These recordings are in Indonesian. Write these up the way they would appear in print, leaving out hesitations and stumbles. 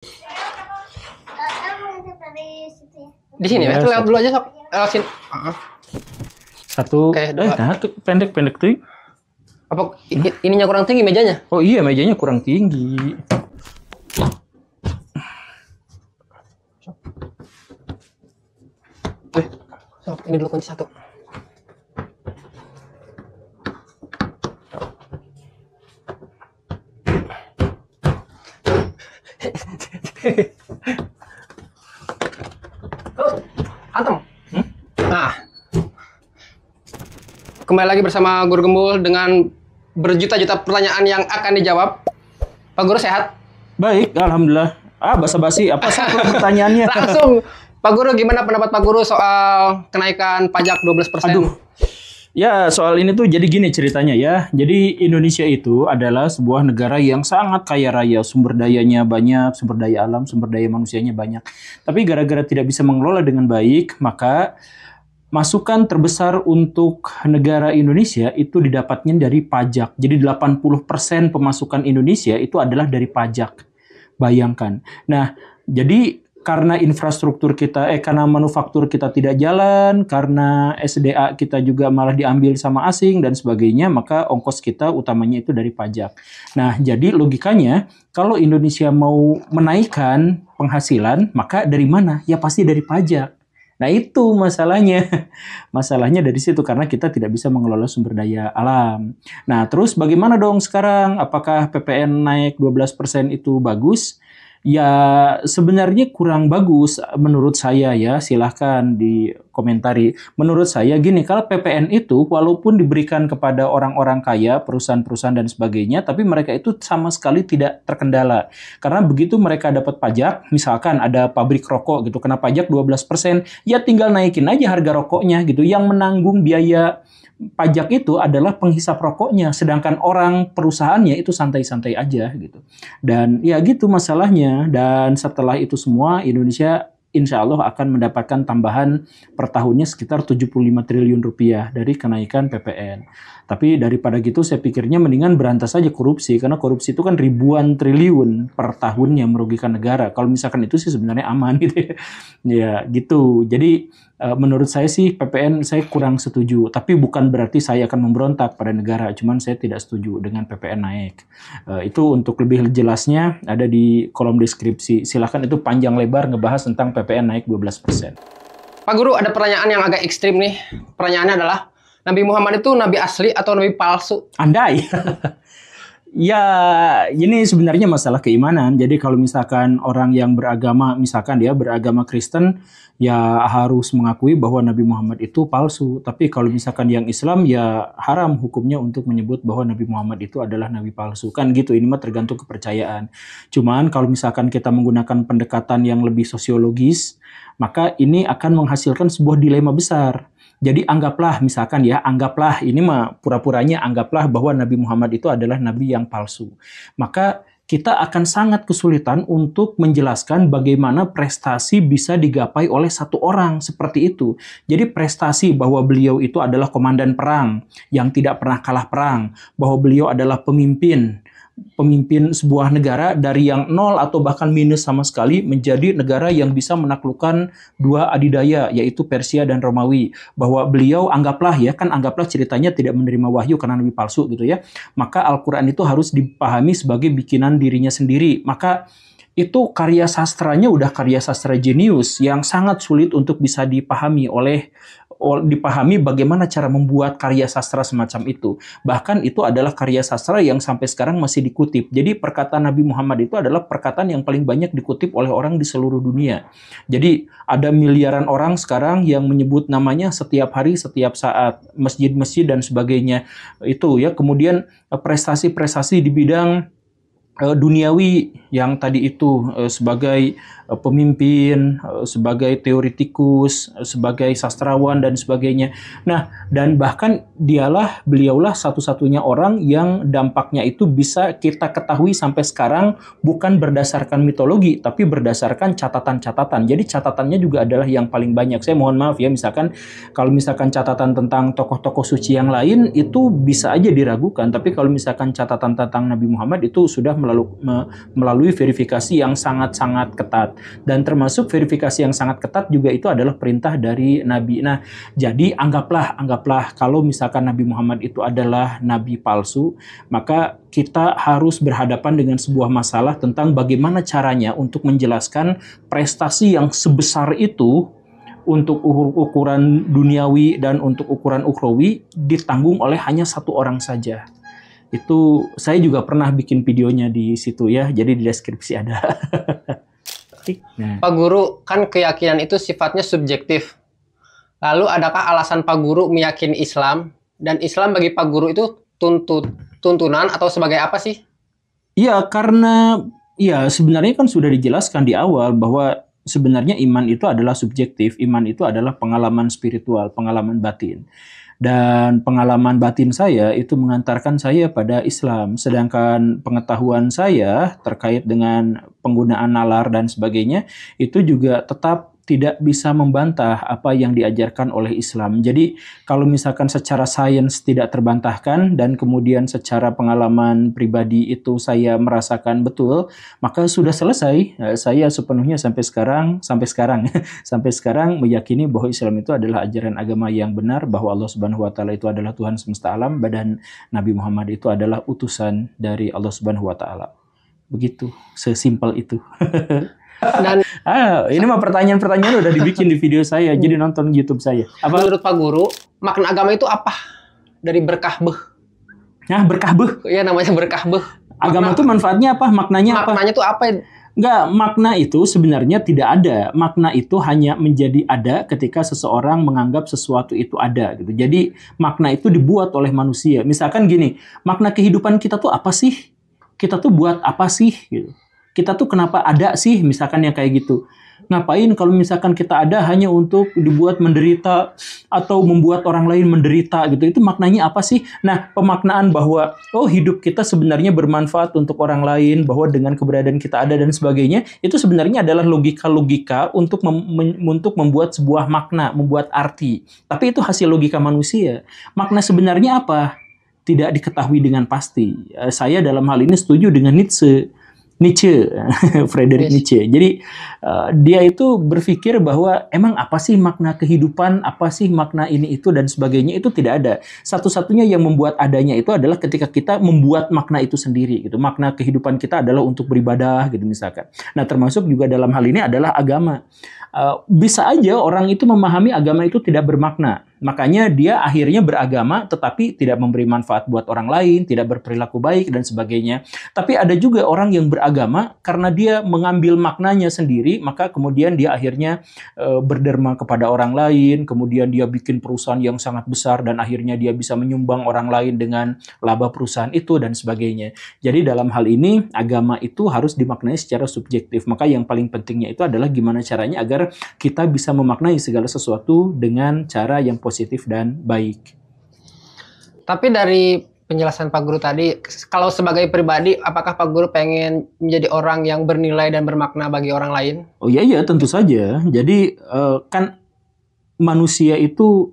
Di sini ya, lewat dulu aja sok. Lewat sini. Satu, pendek tuh. Apa ininya kurang tinggi mejanya? Oh iya, mejanya kurang tinggi. Sok, ini dulu kunci satu. Antem. Nah, kembali lagi bersama Guru Gembul dengan berjuta-juta pertanyaan yang akan dijawab. Pak Guru sehat? Baik, alhamdulillah. Basa-basi, apa sih pertanyaannya? Langsung, Pak Guru, gimana pendapat Pak Guru soal kenaikan pajak 12%? Aduh. Ya, soal ini tuh jadi gini ceritanya ya. Jadi Indonesia itu adalah sebuah negara yang sangat kaya raya, sumber dayanya banyak, sumber daya alam, sumber daya manusianya banyak. Tapi gara-gara tidak bisa mengelola dengan baik, maka masukan terbesar untuk negara Indonesia itu didapatnya dari pajak. Jadi 80% pemasukan Indonesia itu adalah dari pajak. Bayangkan. Nah, jadi karena infrastruktur kita, karena manufaktur kita tidak jalan, karena SDA kita juga malah diambil sama asing dan sebagainya, maka ongkos kita utamanya itu dari pajak. Nah, jadi logikanya kalau Indonesia mau menaikkan penghasilan, maka dari mana? Ya pasti dari pajak. Nah itu masalahnya. Masalahnya dari situ karena kita tidak bisa mengelola sumber daya alam. Nah terus bagaimana dong sekarang? Apakah PPN naik 12% itu bagus? Ya sebenarnya kurang bagus menurut saya ya, silahkan dikomentari. Menurut saya gini, kalau PPN itu walaupun diberikan kepada orang-orang kaya, perusahaan-perusahaan dan sebagainya, tapi mereka itu sama sekali tidak terkendala. Karena begitu mereka dapat pajak, misalkan ada pabrik rokok gitu, kena pajak 12%, ya tinggal naikin aja harga rokoknya gitu. Yang menanggung biaya pajak itu adalah penghisap rokoknya, sedangkan orang perusahaannya itu santai-santai aja gitu. Dan ya gitu masalahnya. Dan setelah itu semua Indonesia insya Allah akan mendapatkan tambahan per tahunnya sekitar 75 triliun rupiah dari kenaikan PPN. Tapi daripada gitu saya pikirnya mendingan berantas saja korupsi, karena korupsi itu kan ribuan triliun per tahunnya merugikan negara. Kalau misalkan itu sih sebenarnya aman gitu ya. Ya gitu. Jadi menurut saya sih PPN saya kurang setuju. Tapi bukan berarti saya akan memberontak pada negara. Cuman saya tidak setuju dengan PPN naik. Itu untuk lebih jelasnya ada di kolom deskripsi. Silahkan, itu panjang lebar ngebahas tentang PPN naik 12%. Pak Guru, ada pertanyaan yang agak ekstrim nih. Pertanyaannya adalah, Nabi Muhammad itu nabi asli atau nabi palsu? Andai. Ya, ini sebenarnya masalah keimanan. Jadi kalau misalkan orang yang beragama, misalkan dia beragama Kristen, ya harus mengakui bahwa Nabi Muhammad itu palsu. Tapi kalau misalkan yang Islam, ya haram hukumnya untuk menyebut bahwa Nabi Muhammad itu adalah nabi palsu. Kan gitu, ini mah tergantung kepercayaan. Cuman kalau misalkan kita menggunakan pendekatan yang lebih sosiologis, maka ini akan menghasilkan sebuah dilema besar. Jadi anggaplah misalkan ya, anggaplah ini mah pura-puranya anggaplah bahwa Nabi Muhammad itu adalah nabi yang palsu. Maka kita akan sangat kesulitan untuk menjelaskan bagaimana prestasi bisa digapai oleh satu orang seperti itu. Jadi prestasi bahwa beliau itu adalah komandan perang yang tidak pernah kalah perang, bahwa beliau adalah pemimpin sebuah negara dari yang nol atau bahkan minus sama sekali menjadi negara yang bisa menaklukkan dua adidaya, yaitu Persia dan Romawi. Bahwa beliau anggaplah ceritanya tidak menerima wahyu karena nabi palsu gitu ya. Maka Al-Quran itu harus dipahami sebagai bikinan dirinya sendiri. Maka itu karya sastranya udah karya sastra jenius yang sangat sulit untuk bisa dipahami bagaimana cara membuat karya sastra semacam itu. Bahkan itu adalah karya sastra yang sampai sekarang masih dikutip. Jadi perkataan Nabi Muhammad itu adalah perkataan yang paling banyak dikutip oleh orang di seluruh dunia. Jadi ada miliaran orang sekarang yang menyebut namanya setiap hari, setiap saat, masjid-masjid dan sebagainya. Itu ya. Kemudian prestasi-prestasi di bidang duniawi yang tadi itu sebagai pemimpin, sebagai teoretikus, sebagai sastrawan dan sebagainya. Nah, dan bahkan beliaulah satu-satunya orang yang dampaknya itu bisa kita ketahui sampai sekarang bukan berdasarkan mitologi, tapi berdasarkan catatan-catatan. Jadi catatannya juga adalah yang paling banyak. Saya mohon maaf ya, kalau misalkan catatan tentang tokoh-tokoh suci yang lain itu bisa aja diragukan, tapi kalau misalkan catatan tentang Nabi Muhammad itu sudah melalui melalui verifikasi yang sangat-sangat ketat. Dan termasuk verifikasi yang sangat ketat juga itu adalah perintah dari Nabi. Nah, jadi anggaplah kalau misalkan Nabi Muhammad itu adalah nabi palsu, maka kita harus berhadapan dengan sebuah masalah tentang bagaimana caranya untuk menjelaskan prestasi yang sebesar itu untuk ukuran duniawi dan untuk ukuran ukhrawi ditanggung oleh hanya satu orang saja. Itu saya juga pernah bikin videonya di situ ya, jadi di deskripsi ada. Nah. Pak Guru, kan keyakinan itu sifatnya subjektif. Lalu adakah alasan Pak Guru meyakini Islam, dan Islam bagi Pak Guru itu tuntunan atau sebagai apa sih? Iya, karena ya sebenarnya kan sudah dijelaskan di awal bahwa sebenarnya iman itu adalah subjektif, iman itu adalah pengalaman spiritual, pengalaman batin. Dan pengalaman batin saya itu mengantarkan saya pada Islam. Sedangkan pengetahuan saya terkait dengan penggunaan nalar dan sebagainya, itu juga tetap tidak bisa membantah apa yang diajarkan oleh Islam. Jadi kalau misalkan secara sains tidak terbantahkan dan kemudian secara pengalaman pribadi itu saya merasakan betul, maka sudah selesai. Saya sepenuhnya sampai sekarang meyakini bahwa Islam itu adalah ajaran agama yang benar, bahwa Allah Subhanahu wa taala itu adalah Tuhan semesta alam, dan Nabi Muhammad itu adalah utusan dari Allah Subhanahu wa taala. Begitu, sesimpel itu. Dan ini mah pertanyaan-pertanyaan udah dibikin di video saya, jadi nonton YouTube saya. Apa? menurut Pak Guru, makna agama itu apa? Dari berkah beh. Nah, berkah beh. Iya, namanya berkah beh. Agama itu manfaatnya apa? Maknanya apa? Maknanya itu apa? Enggak, makna itu sebenarnya tidak ada. Makna itu hanya menjadi ada ketika seseorang menganggap sesuatu itu ada gitu. Jadi makna itu dibuat oleh manusia. Misalkan gini, makna kehidupan kita tuh apa sih? Kita tuh buat apa sih gitu. Kita tuh kenapa ada sih, misalkan yang kayak gitu. Ngapain kalau misalkan kita ada hanya untuk dibuat menderita atau membuat orang lain menderita gitu. Itu maknanya apa sih? Nah, pemaknaan bahwa hidup kita sebenarnya bermanfaat untuk orang lain, bahwa dengan keberadaan kita ada dan sebagainya, itu sebenarnya adalah logika-logika untuk membuat sebuah makna, membuat arti. Tapi itu hasil logika manusia. Makna sebenarnya apa? Tidak diketahui dengan pasti. Saya dalam hal ini setuju dengan Nietzsche, Friedrich Nietzsche. Jadi dia itu berpikir bahwa emang apa sih makna kehidupan, apa sih makna ini itu dan sebagainya, itu tidak ada. Satu-satunya yang membuat adanya itu adalah ketika kita membuat makna itu sendiri gitu. Makna kehidupan kita adalah untuk beribadah gitu misalkan. Nah, termasuk juga dalam hal ini adalah agama. Bisa aja orang itu memahami agama itu tidak bermakna. Makanya dia akhirnya beragama tetapi tidak memberi manfaat buat orang lain, tidak berperilaku baik dan sebagainya. Tapi ada juga orang yang beragama karena dia mengambil maknanya sendiri, maka kemudian dia akhirnya berderma kepada orang lain, kemudian dia bikin perusahaan yang sangat besar dan akhirnya dia bisa menyumbang orang lain dengan laba perusahaan itu dan sebagainya. Jadi dalam hal ini agama itu harus dimaknai secara subjektif. Maka yang paling pentingnya itu adalah gimana caranya agar kita bisa memaknai segala sesuatu dengan cara yang positif dan baik. Tapi dari penjelasan Pak Guru tadi, kalau sebagai pribadi, apakah Pak Guru pengen menjadi orang yang bernilai dan bermakna bagi orang lain? Oh iya, tentu saja. Jadi kan manusia itu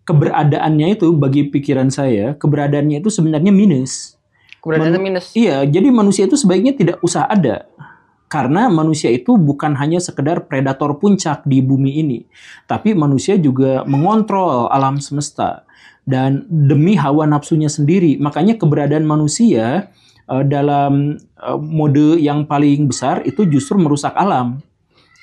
keberadaannya itu bagi pikiran saya, keberadaannya itu sebenarnya minus. Keberadaannya minus? Iya, jadi manusia itu sebaiknya tidak usah ada. Karena manusia itu bukan hanya sekedar predator puncak di bumi ini, tapi manusia juga mengontrol alam semesta dan demi hawa nafsunya sendiri. Makanya keberadaan manusia dalam mode yang paling besar itu justru merusak alam.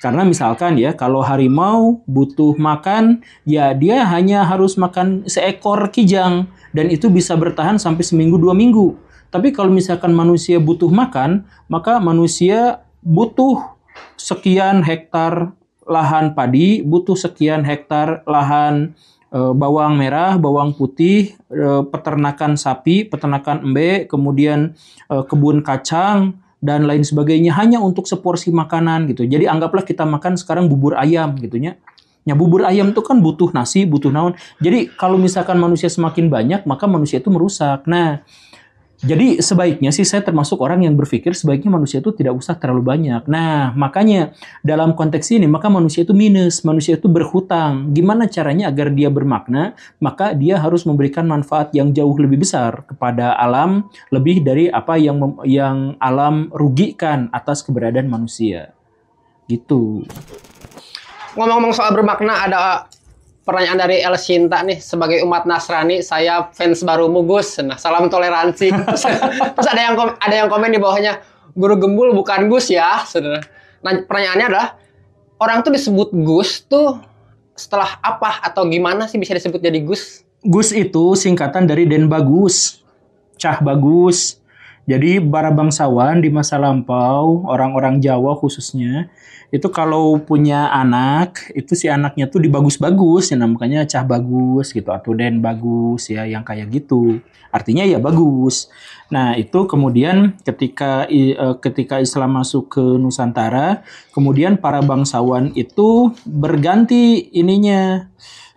Karena misalkan ya, kalau harimau butuh makan, ya dia hanya harus makan seekor kijang dan itu bisa bertahan sampai seminggu 2 minggu. Tapi kalau misalkan manusia butuh makan, maka manusia butuh sekian hektar lahan padi, butuh sekian hektar lahan bawang merah, bawang putih, peternakan sapi, peternakan embe, kemudian kebun kacang, dan lain sebagainya hanya untuk seporsi makanan gitu. Jadi anggaplah kita makan sekarang bubur ayam gitu ya. Ya bubur ayam itu kan butuh nasi, butuh naon. Jadi kalau misalkan manusia semakin banyak, maka manusia itu merusak. Nah, Jadi sebaiknya sih saya termasuk orang yang berpikir sebaiknya manusia itu tidak usah terlalu banyak. Nah, makanya dalam konteks ini maka manusia itu minus, manusia itu berhutang. Gimana caranya agar dia bermakna? Maka dia harus memberikan manfaat yang jauh lebih besar kepada alam lebih dari apa yang alam rugikan atas keberadaan manusia. Gitu. Ngomong-ngomong soal bermakna, ada pertanyaan dari El Sinta nih. Sebagai umat Nasrani, saya fans barumu Gus. Nah, salam toleransi. Terus ada yang komen di bawahnya, Guru Gembul bukan Gus ya, saudara. Nah, pertanyaannya adalah, orang tuh disebut Gus tuh setelah apa atau gimana sih bisa disebut jadi Gus? Gus itu singkatan dari Den Bagus, Cah Bagus. Jadi para bangsawan di masa lampau, orang-orang Jawa khususnya, itu kalau punya anak, itu si anaknya tuh dibagus-bagus, ya makanya Cah Bagus gitu, atau Den Bagus ya, yang kayak gitu. Artinya ya bagus. Nah itu kemudian ketika Islam masuk ke Nusantara, kemudian para bangsawan itu berganti ininya,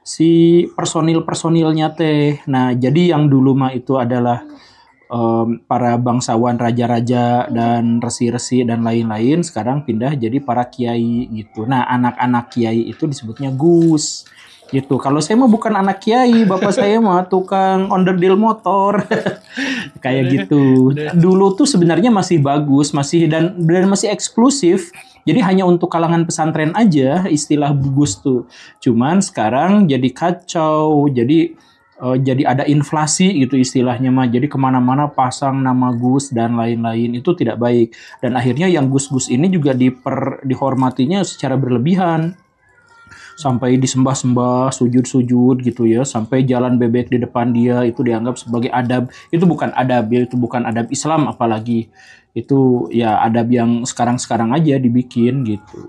si personil-personilnya teh. Nah jadi yang dulu mah itu adalah para bangsawan, raja-raja dan resi-resi dan lain-lain, sekarang pindah jadi para kiai gitu. Nah, anak-anak kiai itu disebutnya Gus gitu. Kalau saya mah bukan anak kiai, bapak saya mah tukang onderdil motor. Kayak gitu. Dulu tuh sebenarnya masih bagus, dan masih eksklusif. Jadi hanya untuk kalangan pesantren aja istilah Gus tuh. Cuman sekarang jadi kacau, jadi ada inflasi gitu istilahnya mah. Jadi kemana-mana pasang nama Gus dan lain-lain, itu tidak baik. Dan akhirnya yang Gus-Gus ini juga dihormatinya secara berlebihan. Sampai disembah-sembah, sujud-sujud gitu ya. Sampai jalan bebek di depan dia itu dianggap sebagai adab. Itu bukan adab ya, itu bukan adab Islam apalagi. Itu ya adab yang sekarang-sekarang aja dibikin gitu.